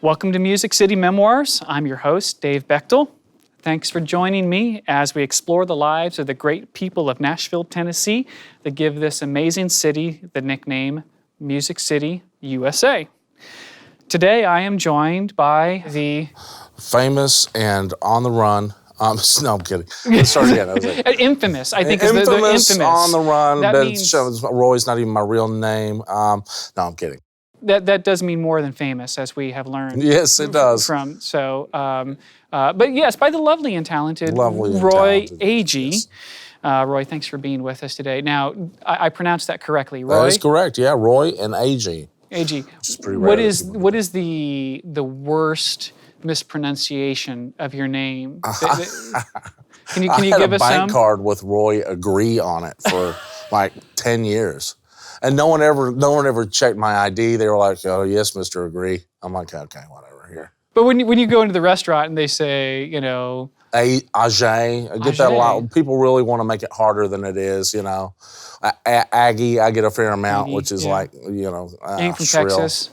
Welcome to Music City Memoirs. I'm your host, Dave Bechtel. Thanks for joining me as we explore the lives of the great people of Nashville, Tennessee that give this amazing city the nickname Music City, USA. Today I am joined by the famous and on the run. No, I'm kidding. Let's start again. Infamous, I think, is the infamous. On the run. That means Roy's not even my real name. No, I'm kidding. That does mean more than famous, as we have learned. Yes, it does. But yes, by the lovely and talented Roy Agee. Yes. Roy, thanks for being with us today. Now, I pronounced that correctly, Roy? That is correct, yeah, Roy and Agee. Agee. Which is pretty rare. What is the worst mispronunciation of your name? Can you give us some? I had a bank card with Roy Agee on it for like 10 years. And no one ever checked my ID. They were like, "Oh, yes, Mr. Agee." I'm like, "Okay, whatever, here." But when you go into the restaurant and they say, Agee, I get that a lot. People really want to make it harder than it is, Agee, I get a fair amount, which is like, ain't from shrill. Texas.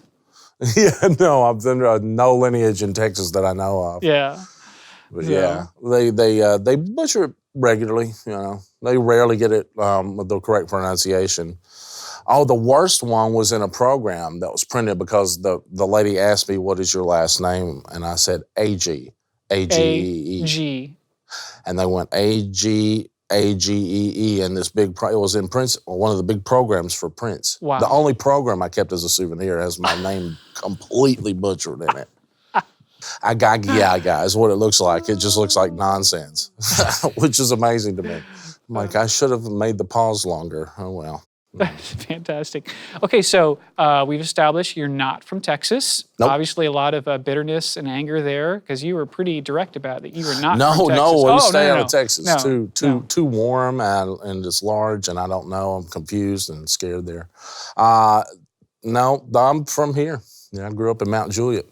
Yeah, no, I've been no lineage in Texas that I know of. Yeah. But yeah, they butcher it regularly, They rarely get it with the correct pronunciation. Oh, the worst one was in a program that was printed because the lady asked me, "What is your last name?" And I said, Agee, A-G-E-E. G. And they went A-G, A-G-E-E, and this big, it was in Prince, one of the big programs for Prince. Wow. The only program I kept as a souvenir has my name completely butchered in it. Agee is what it looks like. It just looks like nonsense, which is amazing to me. I'm like, I should have made the pause longer. Oh, well. That's fantastic. Okay, so we've established you're not from Texas. Nope. Obviously, a lot of bitterness and anger there because you were pretty direct about that you were not from Texas. No, stay out of Texas. No. Too warm and it's large, and I don't know. I'm confused and scared there. No, I'm from here. Yeah, I grew up in Mount Juliet.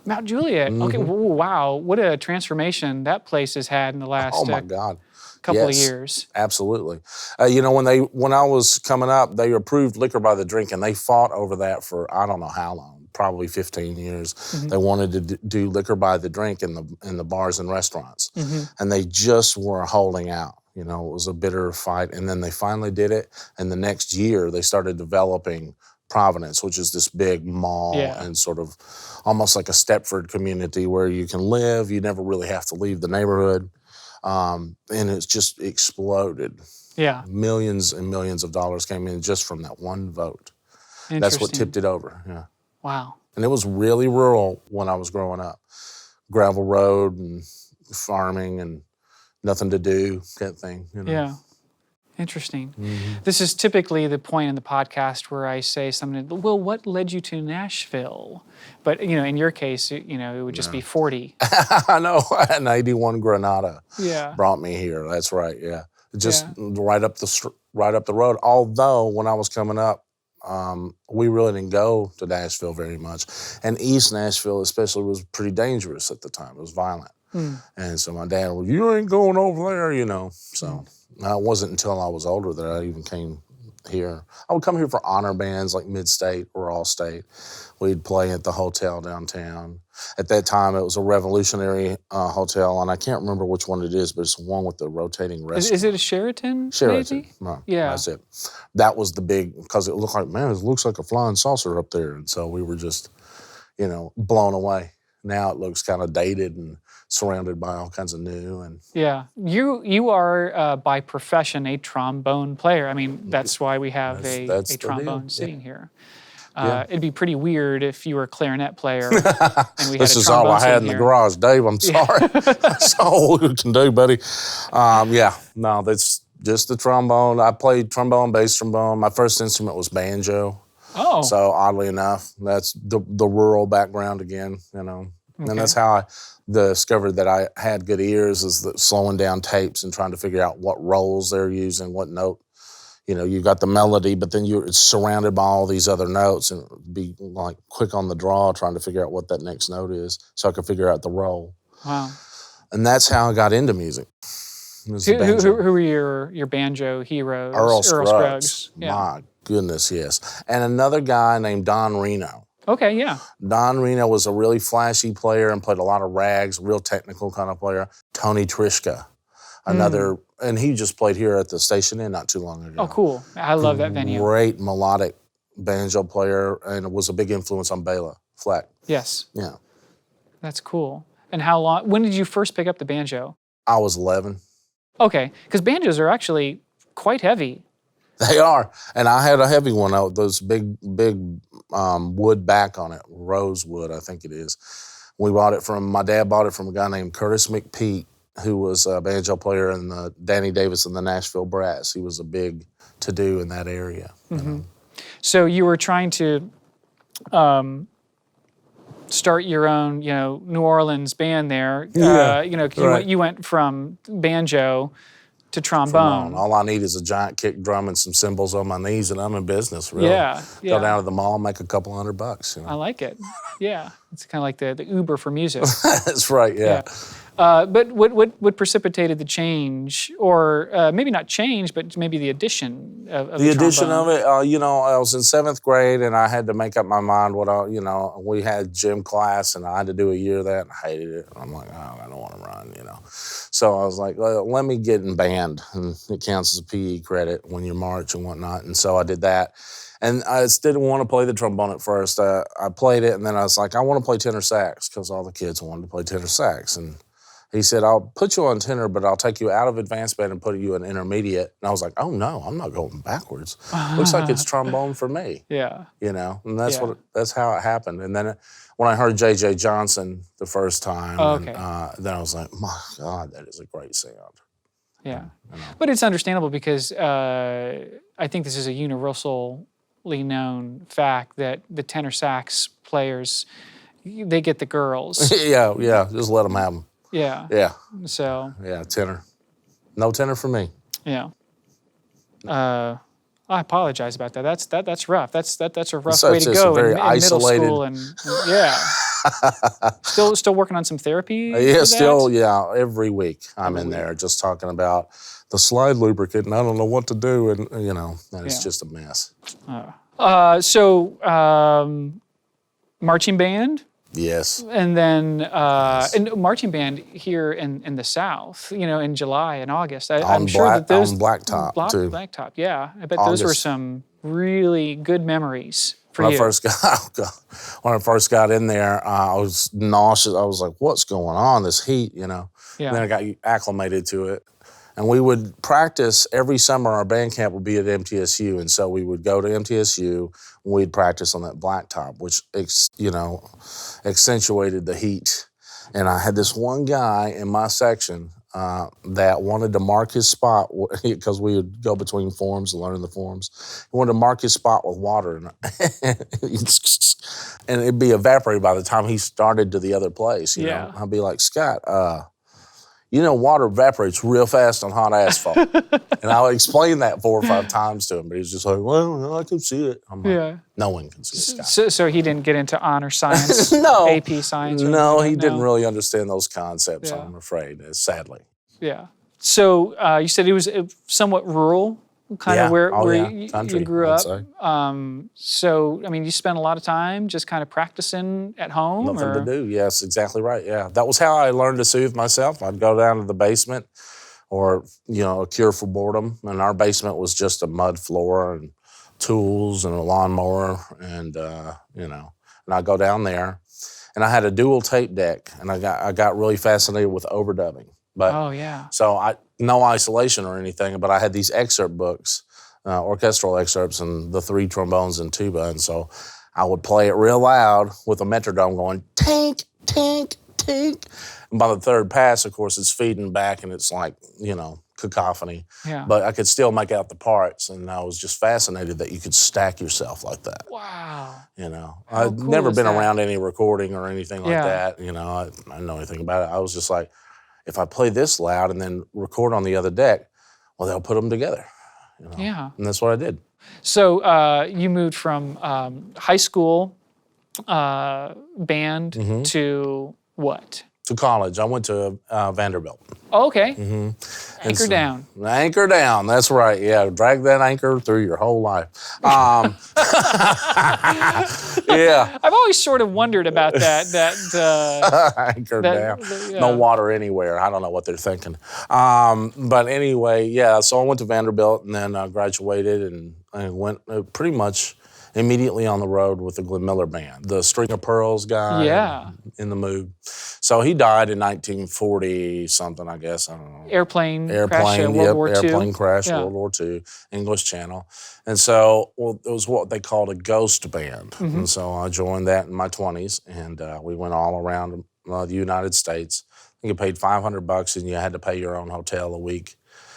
Mount Juliet. Mm-hmm. Okay, wow, what a transformation that place has had in the last. Oh my God. Couple of years. Absolutely. When I was coming up, they approved liquor by the drink, and they fought over that for I don't know how long, probably 15 years. Mm-hmm. They wanted to do liquor by the drink in the bars and restaurants, and they just were holding out. It was a bitter fight, and then they finally did it. And the next year, they started developing Providence, which is this big mall and sort of almost like a Stepford community where you can live. You never really have to leave the neighborhood. And it's just exploded. Yeah. Millions and millions of dollars came in just from that one vote. That's what tipped it over. Yeah. Wow. And it was really rural when I was growing up. Gravel road and farming and nothing to do kind of thing. Yeah. Interesting. Mm-hmm. This is typically the point in the podcast where I say something, well, what led you to Nashville? But, in your case, it would just be 40. I know. An 81 Granada brought me here. That's right, yeah. Just right up the road. Although, when I was coming up, we really didn't go to Nashville very much. And East Nashville especially was pretty dangerous at the time. It was violent. And so my dad was, "You ain't going over there," So it wasn't until I was older that I even came here. I would come here for honor bands like Mid-State or All-State. We'd play at the hotel downtown. At that time, it was a Revolutionary hotel, and I can't remember which one it is, but it's the one with the rotating restaurant. Is it a Sheraton? Sheraton. Maybe? No, yeah. That's it. That was the big, because it looked like, man, it looks like a flying saucer up there. And so we were just, blown away. Now it looks kind of dated and surrounded by all kinds of new and you are by profession a trombone player. I mean, that's why we have a trombone sitting here. It'd be pretty weird if you were a clarinet player and we this is all I had in the garage, Dave. I'm sorry. That's all we can do, buddy. That's just the trombone. I played trombone, bass trombone. My first instrument was banjo. Oh. So oddly enough, that's the rural background again, Okay. And that's how I discovered that I had good ears, is slowing down tapes and trying to figure out what rolls they're using, what note. You've got the melody, but then you're surrounded by all these other notes, and be like quick on the draw trying to figure out what that next note is so I could figure out the roll. Wow. And that's how I got into music. Who were your banjo heroes? Earl Scruggs. Yeah. My goodness, yes. And another guy named Don Reno. Okay, yeah. Don Reno was a really flashy player and played a lot of rags, real technical kind of player. Tony Trishka, another, and he just played here at the Station Inn not too long ago. Oh, cool. I love that venue. Great melodic banjo player, and was a big influence on Bela Fleck. Yes. Yeah. That's cool. And how long, when did you first pick up the banjo? I was 11. Okay, because banjos are actually quite heavy. They are, and I had a heavy one out. Those big wood back on it, rosewood, I think it is. My dad bought it from a guy named Curtis McPeak, who was a banjo player in the Danny Davis and the Nashville Brass. He was a big to-do in that area. You know? So you were trying to start your own, New Orleans band there. Yeah, you went from banjo to trombone. All I need is a giant kick drum and some cymbals on my knees, and I'm in business, really. Yeah. Go down to the mall, make a couple $100. I like it. Yeah. It's kind of like the Uber for music. That's right, yeah. But what precipitated the change, or maybe not change, but maybe the addition of the addition trombone? of it, I was in 7th grade, and I had to make up my mind we had gym class, and I had to do a year of that, and I hated it. And I'm like, oh, I don't want to run, So I was like, well, let me get in band, and it counts as a PE credit when you march and whatnot. And so I did that. And I just didn't want to play the trombone at first. I played it, and then I was like, I want to play tenor sax, because all the kids wanted to play tenor sax. And he said, I'll put you on tenor, but I'll take you out of advanced band and put you in intermediate. And I was like, oh, no, I'm not going backwards. Looks like it's trombone for me. Yeah. And that's how it happened. And then when I heard J.J. Johnson the first time, then I was like, my God, that is a great sound. Yeah. But it's understandable, because I think this is a universally known fact that the tenor sax players, they get the girls. yeah, just let them have them. Yeah. Yeah. So. Yeah, tenor. No tenor for me. Yeah. I apologize about that. That's rough. That's a rough So way it's to just go a very in isolated. middle school and still working on some therapy. Yeah, still, every week I'm in there just talking about the slide lubricant, and I don't know what to do, and and it's just a mess. So marching band. Yes. And then and marching band here in the South, in July and August. I'm sure that those on Blacktop too. Blacktop, yeah. I bet those were some really good memories for you. When I first got in there, I was nauseous. I was like, "What's going on? This heat, Yeah. And then I got acclimated to it. And we would practice every summer. Our band camp would be at MTSU, and so we would go to MTSU and we'd practice on that blacktop, which accentuated the heat. And I had this one guy in my section that wanted to mark his spot, because we would go between forms and learn the forms. He wanted to mark his spot with water, and it'd be evaporated by the time he started to the other place. You know? I'd be like, Scott, water evaporates real fast on hot asphalt. And I would explain that 4 or 5 times to him, but he was just like, well, I can see it. I'm like, no one can see it, Scott. So he didn't get into honor science, no. AP science? No, he didn't really understand those concepts, I'm afraid, sadly. Yeah. So you said it was somewhat rural, kind of where Country, you grew up. Say. So, you spent a lot of time just kind of practicing at home? Nothing to do. Yes, exactly right. Yeah. That was how I learned to soothe myself. I'd go down to the basement, or, a cure for boredom. And our basement was just a mud floor and tools and a lawnmower. And, and I'd go down there. And I had a dual tape deck. And I got really fascinated with overdubbing. But, so no isolation or anything, but I had these excerpt books, orchestral excerpts, and the 3 trombones and tuba. And so I would play it real loud with a metronome going, tink, tink, tink. And by the 3rd pass, of course, it's feeding back, and it's like, cacophony. Yeah. But I could still make out the parts, and I was just fascinated that you could stack yourself like that. Wow. I'd never been around any recording or anything like that. I didn't know anything about it. I was just like, if I play this loud and then record on the other deck, well, they'll put them together. Yeah. And that's what I did. So you moved from high school band to what? To college. I went to Vanderbilt. Oh, okay. Anchor down. Anchor down. That's right. Yeah, drag that anchor through your whole life. Yeah. I've always sort of wondered about that. Anchor down. No water anywhere. I don't know what they're thinking. But anyway, yeah. So I went to Vanderbilt and then graduated and went pretty much immediately on the road with the Glenn Miller Band, the String of Pearls guy. Yeah. In the Mood. So he died in 1940 something, I guess. I don't know. Airplane crash, World War II. Airplane crash, World War II, English Channel. And so it was what they called a ghost band. And so I joined that in my 20s, and we went all around the United States. I think you paid $500 and you had to pay your own hotel a week.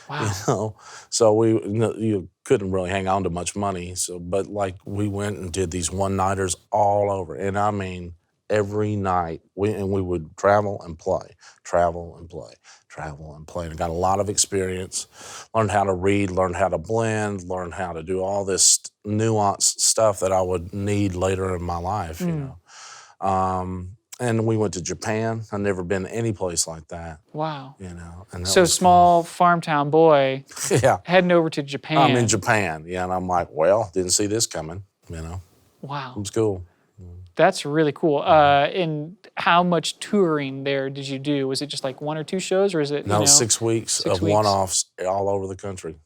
Wow. You know, so you couldn't really hang on to much money. So, but like we went and did these one-nighters all over, and I mean every night. We would travel and play, travel and play, travel and play. And I got a lot of experience. Learned how to read, learned how to blend, learned how to do all this nuanced stuff that I would need later in my life. You know. And we went to Japan. I've never been any place like that. Wow. You know. And so small farm town boy heading over to Japan. I'm in Japan, yeah, and I'm like, well, didn't see this coming, you know. Wow. It was cool. That's really cool. And how much touring there did you do? Was it just like 1 or 2 shows, or is it, No, 6 weeks of one-offs all over the country.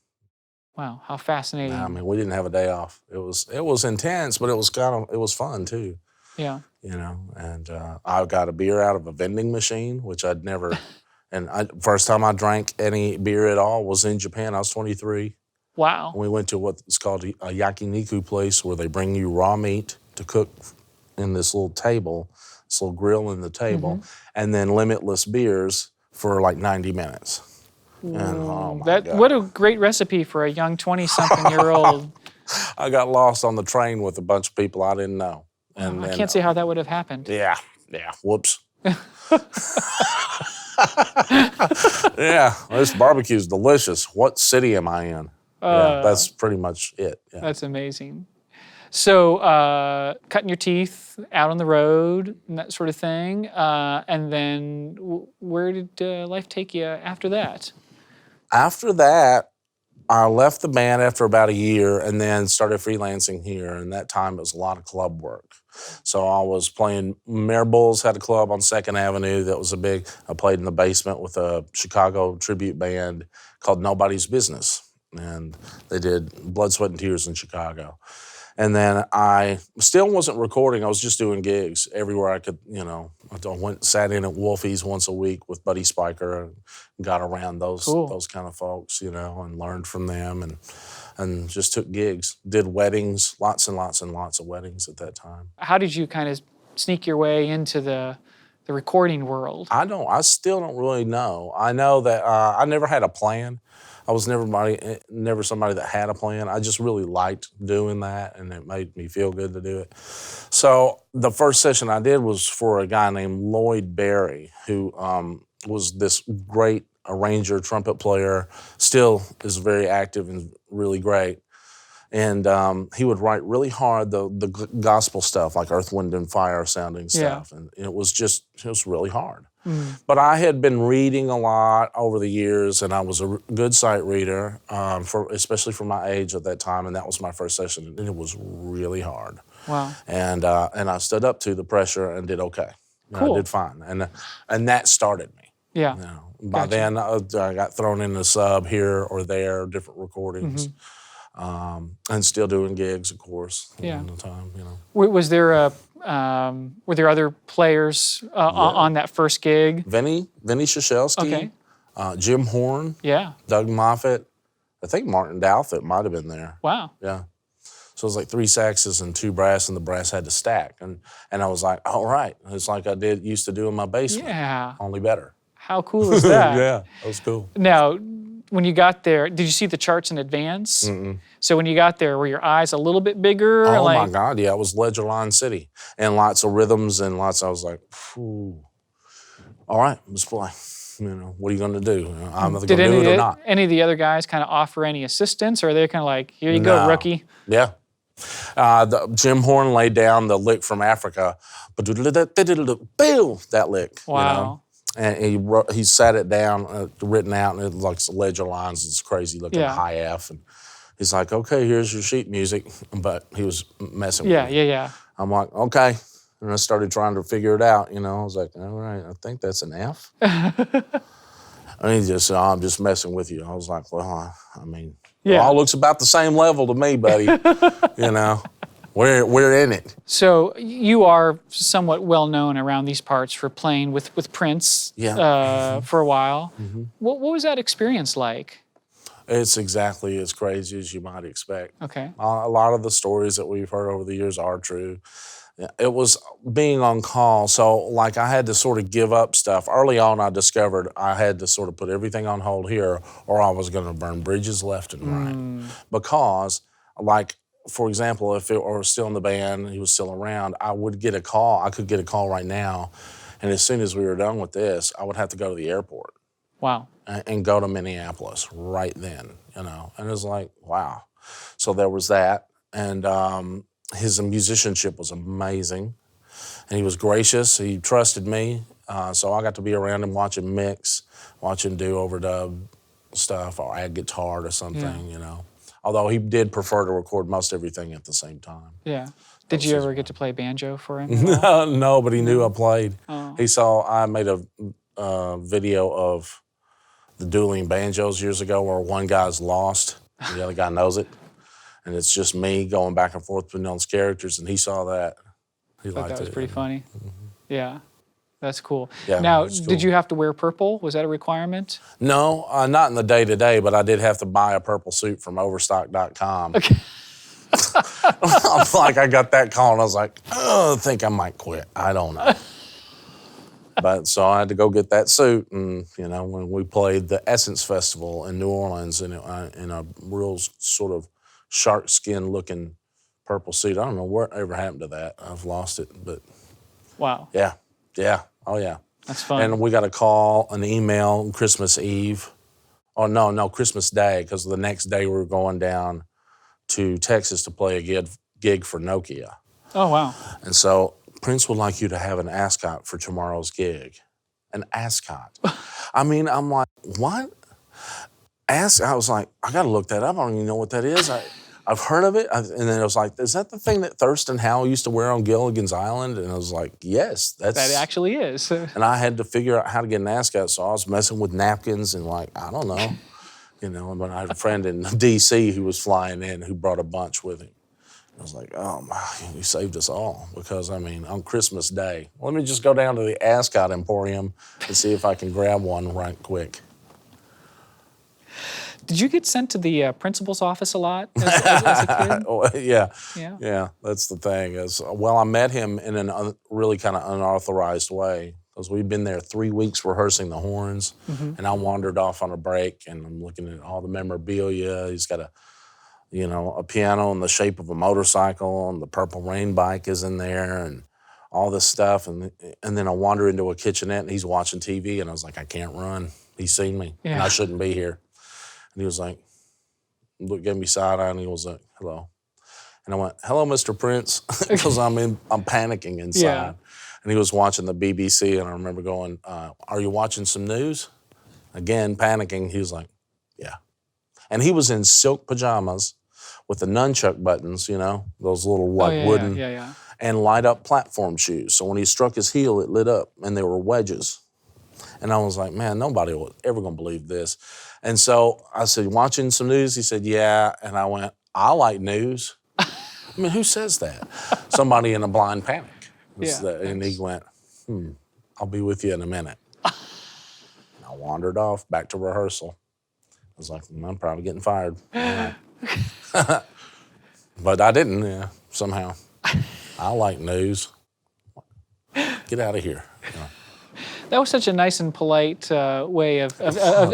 Wow, how fascinating. I mean, we didn't have a day off. It was intense, but it was fun too. Yeah. You know, and I got a beer out of a vending machine, which I'd never, and first time I drank any beer at all was in Japan. I was 23. Wow. And we went to what's called a yakiniku place where they bring you raw meat to cook in this little table, this little grill in the table, and then limitless beers for like 90 minutes. And oh my God. What a great recipe for a young 20-something-year-old. I got lost on the train with a bunch of people I didn't know. And I can't see how that would have happened. Yeah. Whoops. Yeah, this barbecue's delicious. What city am I in? Yeah, that's pretty much it. Yeah. That's amazing. So cutting your teeth out on the road and that sort of thing. And then where did life take you after that? After that, I left the band after about a year and then started freelancing here. And that time it was a lot of club work. So I was playing, Mayor Bulls had a club on 2nd Avenue that was I played in the basement with a Chicago tribute band called Nobody's Business. And they did Blood, Sweat, and Tears in Chicago. And then I still wasn't recording. I was just doing gigs everywhere I could, you know. Sat in at Wolfie's once a week with Buddy Spiker and got around those kind of folks, you know, and learned from them and just took gigs. Did weddings, lots and lots and lots of weddings at that time. How did you kind of sneak your way into the recording world? I still don't really know. I know that I never had a plan. I was never somebody that had a plan. I just really liked doing that, and it made me feel good to do it. So the first session I did was for a guy named Lloyd Berry, who was this great arranger, trumpet player, still is very active and really great. And he would write really hard the gospel stuff, like Earth, Wind, and Fire sounding stuff. And it was really hard. But I had been reading a lot over the years, and I was a good sight reader, especially for my age at that time, and that was my first session, and it was really hard. Wow. And I stood up to the pressure and did okay. Cool. I did fine, and that started me. Yeah. You know, by then, I got thrown in a sub here or there, different recordings. And still doing gigs, of course. Yeah. All the time, you know. Was there were there other players on that first gig? Vinny Shashelski, Jim Horn, Doug Moffitt, I think Martin Douthit might have been there. Wow. Yeah. So it was like 3 saxes and 2 brass, and the brass had to stack. And I was like, all right. It's like I used to do in my basement. Yeah. Only better. How cool is that? Yeah, that was cool. Now, when you got there, did you see the charts in advance? So when you got there, were your eyes a little bit bigger? Oh my God, yeah, it was Ledger Line City. And lots of rhythms and I was like, phew. All right, let's play. You know, what are you gonna do? I'm either gonna do it or not. Any of the other guys kind of offer any assistance, or are they kind of like, here you go, rookie? Yeah. Jim Horn laid down the lick from Africa, that lick. Wow. You know? And he sat it down, written out, and it was like ledger lines. It's crazy looking high F. And he's like, okay, here's your sheet music. But he was messing with me. Yeah. I'm like, okay. And I started trying to figure it out. You know, I was like, all right, I think that's an F. And he just said, oh, I'm just messing with you. I was like, well, I mean, it all looks about the same level to me, buddy. You know, we're in it. So you are somewhat well known around these parts for playing with Prince for a while. Mm-hmm. What was that experience like? It's exactly as crazy as you might expect. Okay. A lot of the stories that we've heard over the years are true. It was being on call, so like I had to sort of give up stuff. Early on, I discovered I had to sort of put everything on hold here, or I was going to burn bridges left and right. Because, like, for example, if it were still in the band, he was still around, I would get a call. I could get a call right now, and as soon as we were done with this, I would have to go to the airport. Wow. And go to Minneapolis right then, you know. And it was like, wow. So there was that, and his musicianship was amazing, and he was gracious. He trusted me, so I got to be around him, watch him mix, watch him do overdub stuff or add guitar to something, you know. Although he did prefer to record most everything at the same time. Yeah. Did you ever get to play banjo for him? No, but he knew I played. Oh. He saw I made a video of the dueling banjos years ago where one guy's lost, and the other guy knows it. And it's just me going back and forth between those characters, and he saw that. He liked it. That was pretty funny. Mm-hmm. Yeah, that's cool. Yeah, now, cool. Did you have to wear purple? Was that a requirement? No, not in the day-to-day, but I did have to buy a purple suit from Overstock.com. Okay. Like, I got that call, and I was like, oh, I think I might quit. I don't know. But so I had to go get that suit, and, you know, when we played the Essence Festival in New Orleans in a real sort of shark skin looking purple suit. I don't know whatever happened to that. I've lost it, but wow. Yeah. Oh yeah. That's fun. And we got a call, an email Christmas Eve. Oh no, Christmas Day, because the next day we were going down to Texas to play a gig for Nokia. Oh wow. And so Prince would like you to have an ascot for tomorrow's gig. An ascot. I mean, I'm like, what? I was like, I got to look that up. I don't even know what that is. I've heard of it. And then I was like, is that the thing that Thurston Howell used to wear on Gilligan's Island? And I was like, yes. That actually is. And I had to figure out how to get an ascot, so I was messing with napkins and like, I don't know. You know, but I had a friend in D.C. who was flying in who brought a bunch with him. I was like, oh my, you saved us all. Because, I mean, on Christmas Day, let me just go down to the Ascot Emporium and see if I can grab one right quick. Did you get sent to the principal's office a lot as a kid? Yeah, that's the thing. Well, I met him in a really kind of unauthorized way because we'd been there 3 weeks rehearsing the horns, and I wandered off on a break, and I'm looking at all the memorabilia. He's got a piano in the shape of a motorcycle, and the Purple Rain bike is in there, and all this stuff. And then I wander into a kitchenette, and he's watching TV, and I was like, I can't run. He's seen me, and I shouldn't be here. And he was like, gave me side eye, and he was like, hello. And I went, hello, Mr. Prince, because I'm panicking inside. Yeah. And he was watching the BBC, and I remember going, are you watching some news? Again, panicking. He was like, yeah. And he was in silk pajamas with the nunchuck buttons, you know, those little wooden, and light up platform shoes. So when he struck his heel, it lit up, and they were wedges. And I was like, man, nobody was ever going to believe this. And so I said, watching some news? He said, yeah. And I went, I like news. I mean, who says that? Somebody in a blind panic. And he went, I'll be with you in a minute. And I wandered off back to rehearsal. I was like, I'm probably getting fired. But I didn't, somehow. I like news. Get out of here. That was such a nice and polite way of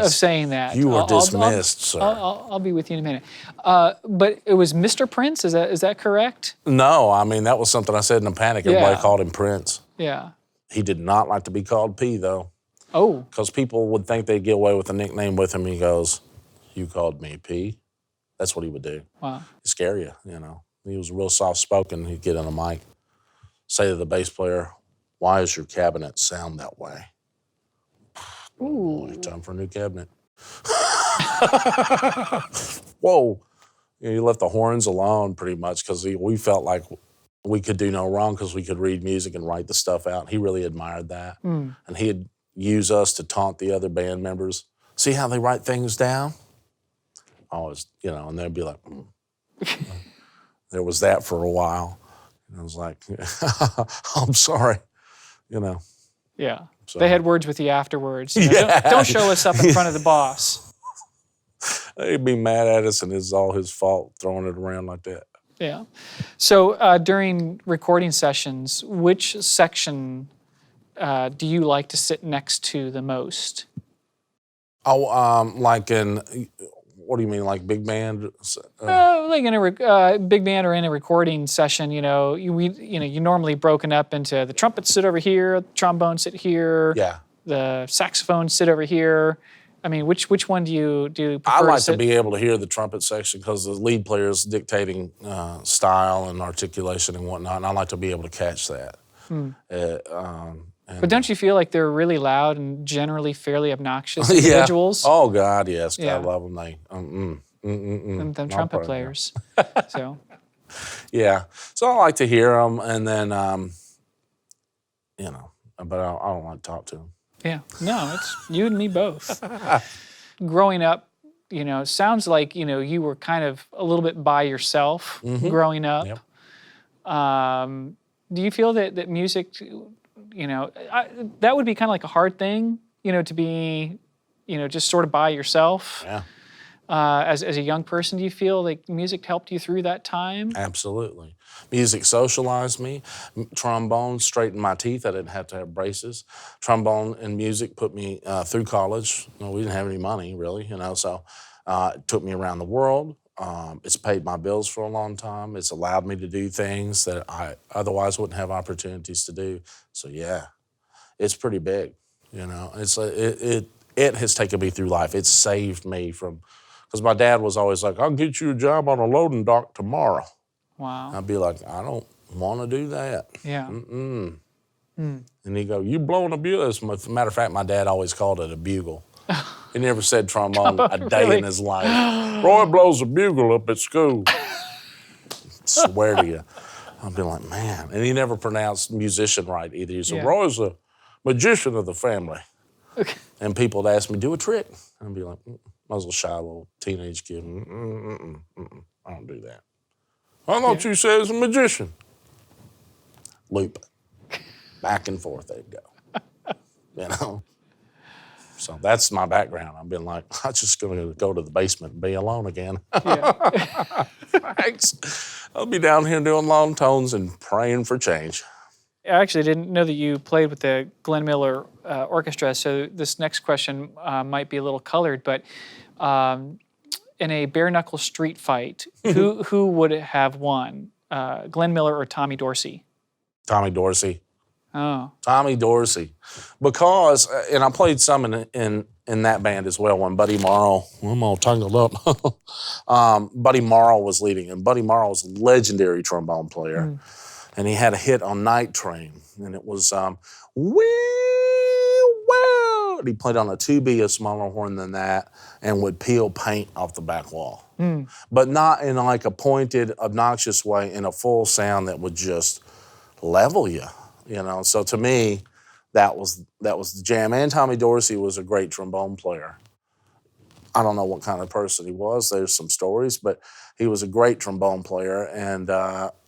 saying that. You were dismissed, sir. I'll be with you in a minute. But it was Mr. Prince, is that correct? No, I mean, that was something I said in a panic. Everybody called him Prince. Yeah. He did not like to be called P, though. Oh. Because people would think they'd get away with a nickname with him. He goes, you called me P? That's what he would do. Wow. He'd scare you, you know. He was real soft-spoken. He'd get on a mic, say to the bass player, why does your cabinet sound that way? Ooh. Time for a new cabinet. Whoa. He left the horns alone pretty much because we felt like we could do no wrong because we could read music and write the stuff out. He really admired that. And he'd use us to taunt the other band members. See how they write things down? Always, and they'd be like, There was that for a while. And I was like, I'm sorry, Yeah. So. They had words with you afterwards. Don't show us up in front of the boss. He'd be mad at us and it's all his fault throwing it around like that. Yeah. So during recording sessions, which section do you like to sit next to the most? Oh, like in, what do you mean, like big band? Like in a big band or in a recording session, you normally broken up into the trumpets sit over here, the trombone sit here, the saxophone sit over here. I mean, which one do you prefer? I like to be able to hear the trumpet section because the lead player is dictating style and articulation and whatnot, and I like to be able to catch that. But don't you feel like they're really loud and generally fairly obnoxious individuals? Oh, God, yes. God love them. They, and them trumpet players. So. Yeah. So I like to hear them, and then, but I don't like to talk to them. Yeah. No, it's you and me both. Growing up, sounds like, you were kind of a little bit by yourself growing up. Yep. Do you feel that music, that would be kind of like a hard thing, to be, just sort of by yourself? Yeah. As a young person, do you feel like music helped you through that time? Absolutely. Music socialized me. Trombone straightened my teeth. I didn't have to have braces. Trombone and music put me through college. We didn't have any money, really, so it took me around the world. It's paid my bills for a long time. It's allowed me to do things that I otherwise wouldn't have opportunities to do. So, yeah, it's pretty big, It's it has taken me through life. It's saved me from... Because my dad was always like, I'll get you a job on a loading dock tomorrow. Wow. I'd be like, I don't want to do that. Yeah. And he'd go, you blowing a bugle? As a matter of fact, my dad always called it a bugle. He never said trombone a day in his life. Roy blows a bugle up at school. Swear to you. I'd be like, man. And he never pronounced musician right either. He said, Roy's a magician of the family. Okay. And people would ask me, do a trick. I'd be like, I was a shy little teenage kid. I don't do that. I thought you said it's a magician. Loop. Back and forth they'd go. So that's my background. I've been like, I'm just going to go to the basement and be alone again. Thanks. I'll be down here doing long tones and praying for change. I actually didn't know that you played with the Glenn Miller Orchestra, so this next question might be a little colored, but in a bare-knuckle street fight, who would have won, Glenn Miller or Tommy Dorsey? Tommy Dorsey. Oh. Tommy Dorsey. Because, and I played some in that band as well when Buddy Morrow, I'm all tangled up. Buddy Morrow was leading, and Buddy Morrow was a legendary trombone player. And he had a hit on Night Train, and it was, well. He played on a 2B, a smaller horn than that, and would peel paint off the back wall. But not in like a pointed, obnoxious way, in a full sound that would just level you, So to me, that was the jam. And Tommy Dorsey was a great trombone player. I don't know what kind of person he was. There's some stories, but he was a great trombone player, and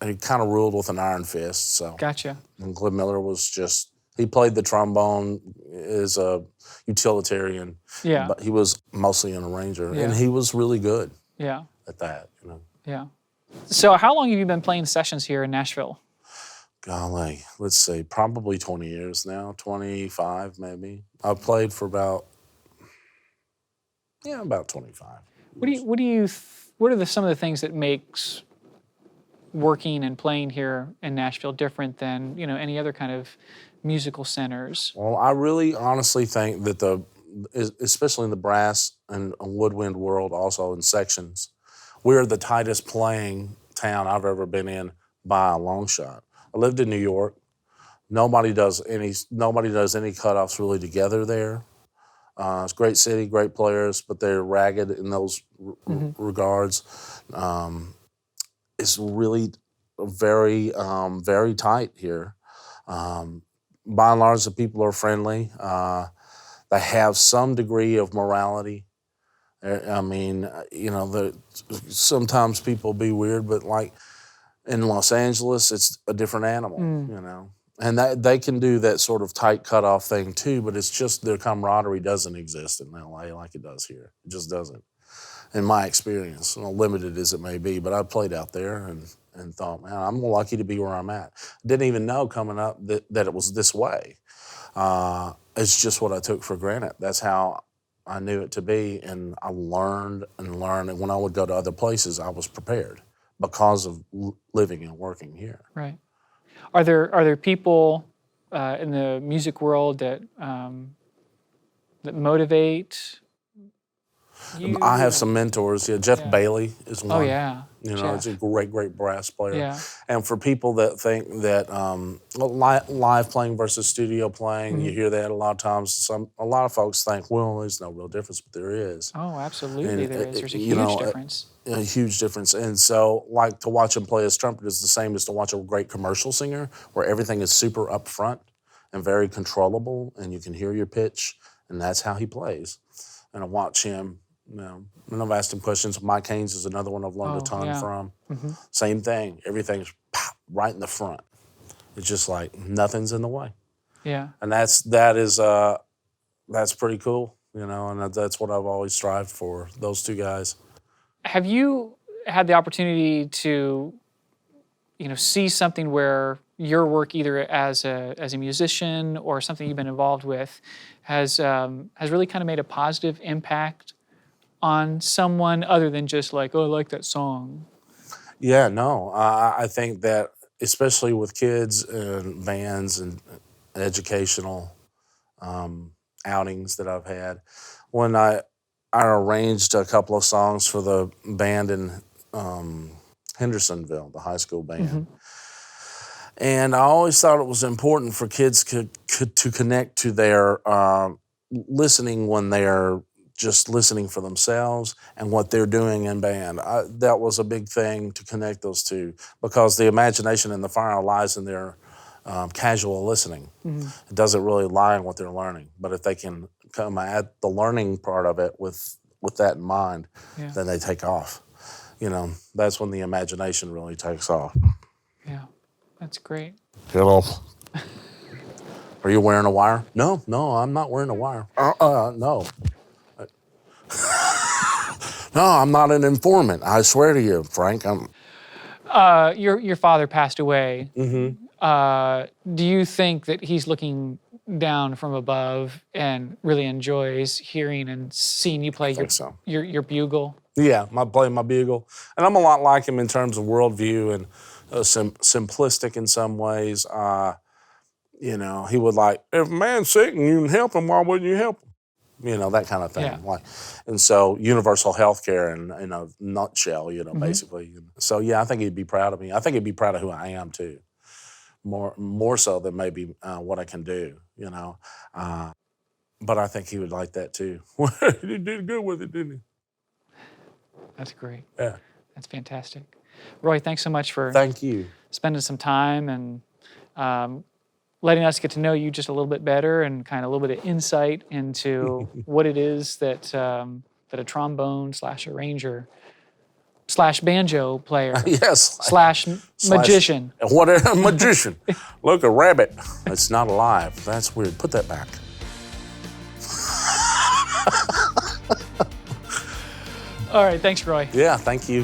he kind of ruled with an iron fist. So. Gotcha. And Glenn Miller was just, he played the trombone as a utilitarian, but he was mostly an arranger, and he was really good at that. Yeah. So how long have you been playing sessions here in Nashville? Golly, let's see, probably 20 years now, 25 maybe. I've played for about 25. What are some of the things that makes working and playing here in Nashville different than any other kind of musical centers? Well, I really honestly think that especially in the brass and woodwind world, also in sections, we're the tightest playing town I've ever been in by a long shot. I lived in New York. Nobody does any cutoffs really together there. It's a great city, great players, but they're ragged in those regards. It's really very, very tight here. By and large, the people are friendly. They have some degree of morality. I mean, sometimes people be weird, but like in Los Angeles, it's a different animal, And they can do that sort of tight cutoff thing too, but it's just their camaraderie doesn't exist in LA like it does here. It just doesn't, in my experience, limited as it may be. But I played out there and thought, man, I'm lucky to be where I'm at. Didn't even know coming up that it was this way. It's just what I took for granted. That's how I knew it to be, and I learned and learned. And when I would go to other places, I was prepared because of living and working here. Right. Are there people in the music world that that motivate you? I have some mentors. Yeah, Jeff Bailey is one. Oh yeah. He's a great brass player. Yeah. And for people that think that live playing versus studio playing, you hear that a lot of times. A lot of folks think, well, there's no real difference, but there is. Oh, absolutely, there is. There's a huge difference. A huge difference. And so, like, to watch him play his trumpet is the same as to watch a great commercial singer, where everything is super upfront and very controllable, and you can hear your pitch, and that's how he plays. And I watch him. And I've asked him questions. Mike Haynes is another one I've learned a ton from. Same thing. Everything's right in the front. It's just like nothing's in the way. Yeah. And that's pretty cool, and that's what I've always strived for, those two guys. Have you had the opportunity to, see something where your work, either as a musician or something you've been involved with, has really kind of made a positive impact on someone other than just like, oh, I like that song? Yeah, no. I think that especially with kids and bands and educational outings that I've had, when I arranged a couple of songs for the band in Hendersonville, the high school band. And I always thought it was important for kids to connect to their listening when they're just listening for themselves and what they're doing in band. That was a big thing, to connect those two, because the imagination and the fire lies in their casual listening. It doesn't really lie in what they're learning. But if they can come at the learning part of it with that in mind, then they take off. That's when the imagination really takes off. Yeah, that's great. Hello. Are you wearing a wire? No, I'm not wearing a wire. No. No, I'm not an informant. I swear to you, Frank. Your father passed away. Do you think that he's looking down from above and really enjoys hearing and seeing you play your bugle? Yeah, I play my bugle. And I'm a lot like him in terms of worldview and simplistic in some ways. He would like, if a man's sick and you can help him, why wouldn't you help him? That kind of thing. Yeah. And so universal health care in a nutshell, basically. So, yeah, I think he'd be proud of me. I think he'd be proud of who I am, too. More so than maybe what I can do, But I think he would like that, too. He did good with it, didn't he? That's great. Yeah. That's fantastic. Roy, thanks so much for Thank you. Spending some time and letting us get to know you just a little bit better, and kind of a little bit of insight into what it is that a trombone / arranger / banjo player / magician. What a magician. Look, a rabbit. It's not alive. That's weird. Put that back. All right, thanks, Roy. Yeah, thank you.